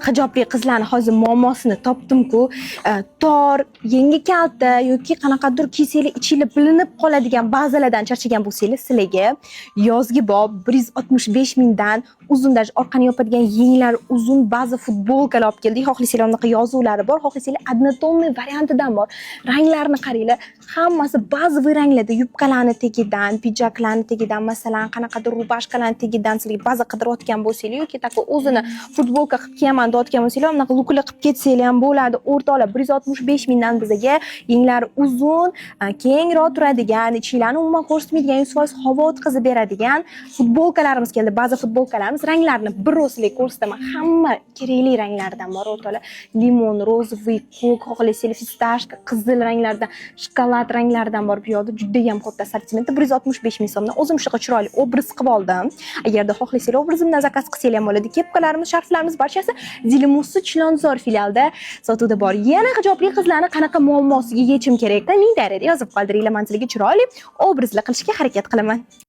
hijobli qizlarni hozir muammosini topdim-ku. Tor, yangi kalta yoki qanaqadir kiysangiz ichinglar bilinib qoladigan ba'zilardan charchagan bo'lsangiz, sizlarga yozgi bob 165 mingdan uzundaj orqani yopadigan yenglar uzun ba'zi futbolkalar olib keldik. Xohlasanglar unaqa yozuvlari bor, xohlasanglar однотонный variantidan bor. Ranglarini qaranglar, hammasi ba'zi ranglarda yubkalarni tagidan, pijaklarni tagidan, masalan, qanaqadir rubashkalarni tagidan sizlarga ba'zi qidirayotgan bo'lsangiz yoki tako o'zini futbolka qilib kiyaman deyotgan bo'lsangiz, unaqa lukli qilib ketsanglar ham bo'ladi. O'rtoqlar 165 mingdan bizga yenglari uzun, kengroq turadigan, ichinglarni umuman ko'rsatmaydigan, 100% havo o'tkazib beradigan futbolkalarimiz keldi. Ba'zi futbolkalarimiz ranglarini bir sizlarga ko'rsataman. Hamma kerakli ranglardan bor o'rtoqlar. Limon, rozovый, ko'k, xohlasanglar fistashka, qizil ranglardan, shokolad ranglaridan bor. Bu yoqda juda ham katta assortimenti 165 ming so'mdan. O'zim shunaqa chiroyli obraz qilib oldim. Agarda xohlasanglar obrazimdan zakaz qilsanglar ham bo'ladi. Kepkalarimiz, sharflarimiz barchasi Zilimusi Chilonzor filialida sotuvda bor. Yana hijobli qizlarni qanaqa muammosiga yechim kerakda ming darajada yozib qoldiringlar. Men sizlarga chiroyli obrazlar qilishga harakat qilaman.